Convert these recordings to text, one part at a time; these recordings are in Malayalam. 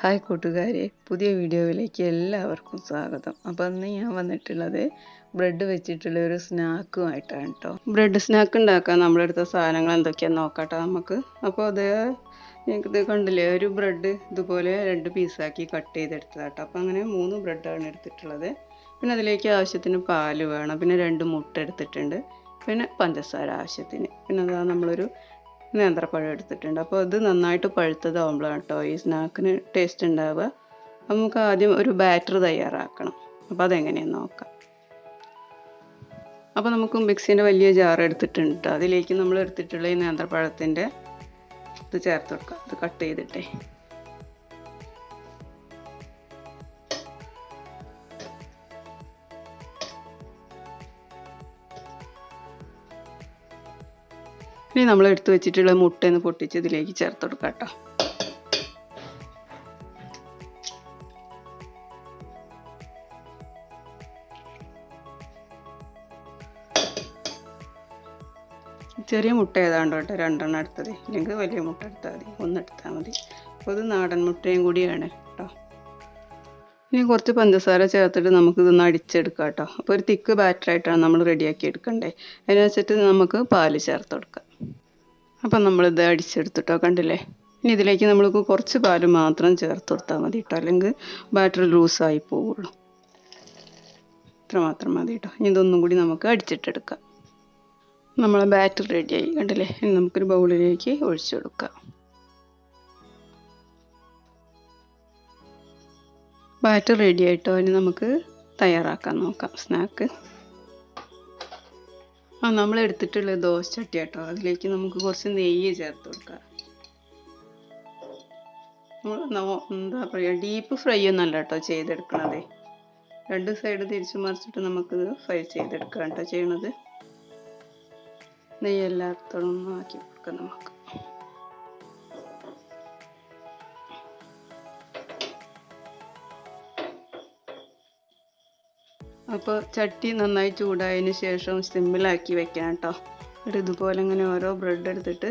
ഹായ് കൂട്ടുകാരെ, പുതിയ വീഡിയോയിലേക്ക് എല്ലാവർക്കും സ്വാഗതം. അപ്പോൾ അന്ന് ഞാൻ വന്നിട്ടുള്ളത് ബ്രെഡ് വെച്ചിട്ടുള്ള ഒരു സ്നാക്കുമായിട്ടാണ് കേട്ടോ. ബ്രെഡ് സ്നാക്ക് ഉണ്ടാക്കാൻ നമ്മളെടുത്ത സാധനങ്ങൾ എന്തൊക്കെയാണെന്ന് നോക്കട്ടോ നമുക്ക്. അപ്പോൾ അത് ഇത് കണ്ടില്ലേ, ഒരു ബ്രെഡ് ഇതുപോലെ 2 പീസാക്കി കട്ട് ചെയ്തെടുത്തതാണ് കേട്ടോ. അപ്പോൾ അങ്ങനെ 3 ബ്രെഡാണ് എടുത്തിട്ടുള്ളത്. പിന്നെ അതിലേക്ക് ആവശ്യത്തിന് പാല് വേണം, പിന്നെ 2 മുട്ട എടുത്തിട്ടുണ്ട്, പിന്നെ പഞ്ചസാര ആവശ്യത്തിന്, പിന്നെ അതാ നമ്മളൊരു നേന്ത്രപ്പഴം എടുത്തിട്ടുണ്ട്. അപ്പോൾ ഇത് നന്നായിട്ട് പഴുത്തതാവുമ്പോഴാണ് കേട്ടോ ഈ സ്നാക്കിന് ടേസ്റ്റ് ഉണ്ടാവുക. നമുക്ക് ആദ്യം ഒരു ബാറ്റർ തയ്യാറാക്കണം. അപ്പോൾ അതെങ്ങനെയെന്ന് നോക്കാം. അപ്പോൾ നമുക്ക് മിക്സിൻ്റെ വലിയ ജാർ എടുത്തിട്ടുണ്ട്. അതിലേക്ക് നമ്മൾ എടുത്തിട്ടുള്ള ഈ നേന്ത്രപ്പഴത്തിൻ്റെ ഇത് ചേർത്ത് കൊടുക്കാം. ഇത് കട്ട് ചെയ്തിട്ടേ ഇനി നമ്മൾ എടുത്ത് വെച്ചിട്ടുള്ള മുട്ടയൊന്ന് പൊട്ടിച്ച് ഇതിലേക്ക് ചേർത്ത് കൊടുക്കാം കേട്ടോ. ചെറിയ മുട്ട ഏതാണ്ടോ കേട്ടോ, 2 എണ്ണം എടുത്തത്, ഇല്ലെങ്കിൽ വലിയ മുട്ട എടുത്താൽ മതി, 1 എടുത്താൽ മതി. അപ്പോൾ ഇത് നാടൻ മുട്ടയും കൂടിയാണ് കേട്ടോ. ഇനി കുറച്ച് പഞ്ചസാര ചേർത്തിട്ട് നമുക്കിതൊന്ന് അടിച്ചെടുക്കാം കേട്ടോ. അപ്പോൾ ഒരു തിക്ക് ബാറ്ററായിട്ടാണ് നമ്മൾ റെഡിയാക്കി എടുക്കണ്ടേ. അതിനനുസരിച്ച് നമുക്ക് പാല് ചേർത്ത് കൊടുക്കാം. അപ്പം നമ്മളിത് അടിച്ചെടുത്തിട്ടോ, കണ്ടില്ലേ. ഇനി ഇതിലേക്ക് നമ്മൾക്ക് കുറച്ച് പാല് മാത്രം ചേർത്ത് കൊടുത്താൽ മതി കേട്ടോ, അല്ലെങ്കിൽ ബാറ്റർ ലൂസായി പോവുള്ളൂ. ഇത്ര മാത്രം മതി കേട്ടോ. ഇനി ഇതൊന്നും കൂടി നമുക്ക് അടിച്ചിട്ടെടുക്കാം. നമ്മളെ ബാറ്റർ റെഡിയായി, കണ്ടില്ലേ. ഇനി നമുക്കൊരു ബൗളിലേക്ക് ഒഴിച്ചു കൊടുക്കാം. ബാറ്റർ റെഡി ആയിട്ടോ. ഇനി നമുക്ക് തയ്യാറാക്കാൻ നോക്കാം സ്നാക്ക്. നമ്മൾ എടുത്തിട്ടുള്ള ദോശ ചട്ടി കേട്ടോ, അതിലേക്ക് നമുക്ക് കുറച്ച് നെയ്യ് ചേർത്ത് കൊടുക്കാം. എന്താ പറയുക, ഡീപ്പ് ഫ്രൈ ഒന്നല്ല കേട്ടോ ചെയ്തെടുക്കണത്. 2 സൈഡ് തിരിച്ചു മറിച്ചിട്ട് നമുക്കിത് ഫ്രൈ ചെയ്തെടുക്കാം കേട്ടോ ചെയ്യണത്. നെയ്യ് എല്ലായിടത്തോളം ആക്കി കൊടുക്കാം നമുക്ക്. അപ്പോൾ ചട്ടി നന്നായി ചൂടായതിന് ശേഷം സിമ്മിലാക്കി വെക്കണം കേട്ടോ. എന്നിട്ട് ഇതുപോലെ ഇങ്ങനെ ഓരോ ബ്രെഡ് എടുത്തിട്ട്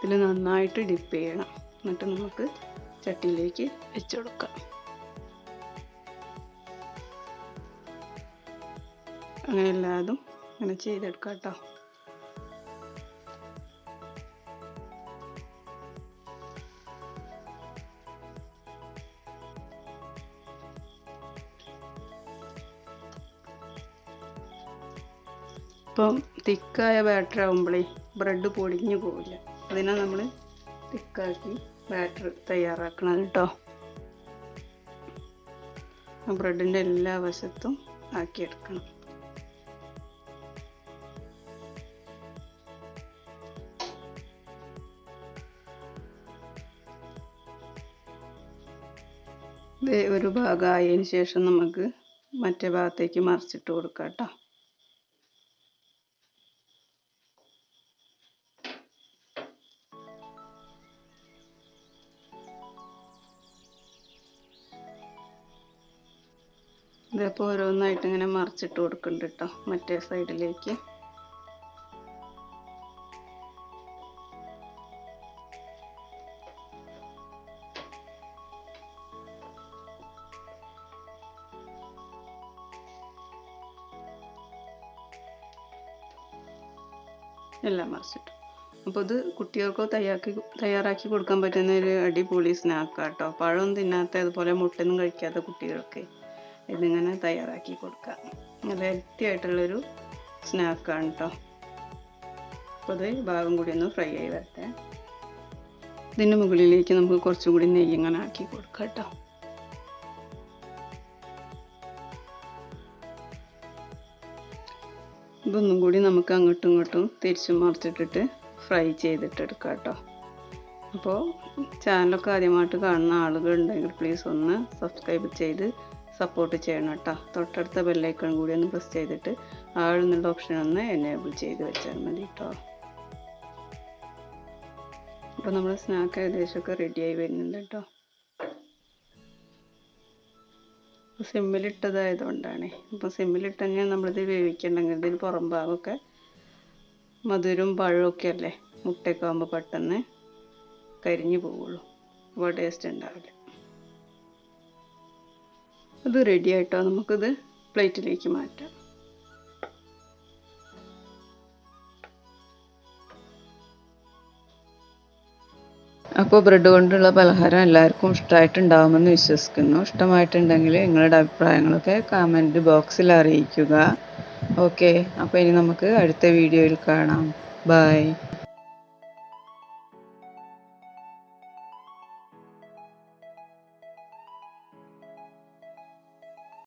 ഇതിൽ നന്നായിട്ട് ഡിപ്പ് ചെയ്യണം. എന്നിട്ട് നമുക്ക് ചട്ടിയിലേക്ക് വെച്ച് കൊടുക്കാം. അങ്ങനെ എല്ലാതും അങ്ങനെ ചെയ്തെടുക്കാം കേട്ടോ. ഇപ്പം തിക്കായ ബാറ്റർ ആകുമ്പോഴേ ബ്രെഡ് പൊടിഞ്ഞു പോവില്ല. അതിനാണ് നമ്മൾ തിക്കാക്കി ബാറ്റർ തയ്യാറാക്കണം കേട്ടോ. ബ്രെഡിൻ്റെ എല്ലാ വശത്തും ആക്കിയെടുക്കണം. ഒരു ഭാഗമായതിന് ശേഷം നമുക്ക് മറ്റേ ഭാഗത്തേക്ക് മറിച്ചിട്ട് കൊടുക്കാം കേട്ടോ. ഇതിപ്പോൾ ഓരോന്നായിട്ട് ഇങ്ങനെ മറിച്ചിട്ട് കൊടുക്കുന്നുണ്ട് കേട്ടോ മറ്റേ സൈഡിലേക്ക്. എല്ലാം മറിച്ചിട്ടു. അപ്പോൾ ഇത് കുട്ടികൾക്കോ തയ്യാറാക്കി കൊടുക്കാൻ പറ്റുന്ന ഒരു അടിപൊളി സ്നാക്കാണ് കേട്ടോ. പഴം തിന്നാത്ത, അതുപോലെ മുട്ടയൊന്നും കഴിക്കാത്ത കുട്ടികൾക്ക് ഇതിങ്ങനെ തയ്യാറാക്കി കൊടുക്കാം. നല്ല ഹെൽത്തി ആയിട്ടുള്ളൊരു സ്നാക്കാണ് കേട്ടോ. അപ്പോൾ അത് ഭാഗം കൂടി ഒന്ന് ഫ്രൈ ആയി വരട്ടെ. ഇതിൻ്റെ മുകളിലേക്ക് നമുക്ക് കുറച്ചും കൂടി നെയ്യ് ഇങ്ങനെ ആക്കി കൊടുക്കാം കേട്ടോ. ഇതൊന്നും കൂടി നമുക്ക് അങ്ങോട്ടും ഇങ്ങോട്ടും തിരിച്ചും മറിച്ചിട്ടിട്ട് ഫ്രൈ ചെയ്തിട്ടെടുക്കാം കേട്ടോ. അപ്പോൾ ചാനലൊക്കെ ആദ്യമായിട്ട് കാണുന്ന ആളുകളുണ്ടെങ്കിൽ പ്ലീസ് ഒന്ന് സബ്സ്ക്രൈബ് ചെയ്ത് സപ്പോർട്ട് ചെയ്യണം കേട്ടോ. തൊട്ടടുത്ത ബെല്ലൈക്കൺ കൂടി ഒന്ന് പ്രസ് ചെയ്തിട്ട് ആളെന്നുള്ള ഓപ്ഷൻ ഒന്ന് എനേബിൾ ചെയ്ത് വെച്ചാൽ മതി കേട്ടോ. അപ്പോൾ നമ്മുടെ സ്നാക്ക് ഏകദേശമൊക്കെ റെഡിയായി വരുന്നുണ്ട് കേട്ടോ. സിമ്മിലിട്ടതായതുകൊണ്ടാണ്. അപ്പോൾ സിമ്മിലിട്ട് തന്നെ നമ്മളിത് വേവിക്കണമെങ്കിൽ ഇതിന് പുറം ഭാഗമൊക്കെ മധുരവും പഴമൊക്കെ അല്ലേ, മുട്ടയൊക്കെ ആകുമ്പോൾ പെട്ടെന്ന് കരിഞ്ഞു പോവുള്ളൂ. അപ്പോൾ ടേസ്റ്റ് ഉണ്ടാവില്ല. അത് റെഡി ആയിട്ടോ. നമുക്കിത് പ്ലേറ്റിലേക്ക് മാറ്റാം. അപ്പോൾ ബ്രെഡ് കൊണ്ടുള്ള പലഹാരം എല്ലാവർക്കും ഇഷ്ടമായിട്ടുണ്ടാവുമെന്ന് വിശ്വസിക്കുന്നു. ഇഷ്ടമായിട്ടുണ്ടെങ്കിൽ നിങ്ങളുടെ അഭിപ്രായങ്ങളൊക്കെ കമൻറ്റ് ബോക്സിൽ അറിയിക്കുക. ഓക്കെ, അപ്പോൾ ഇനി നമുക്ക് അടുത്ത വീഡിയോയിൽ കാണാം. ബൈ.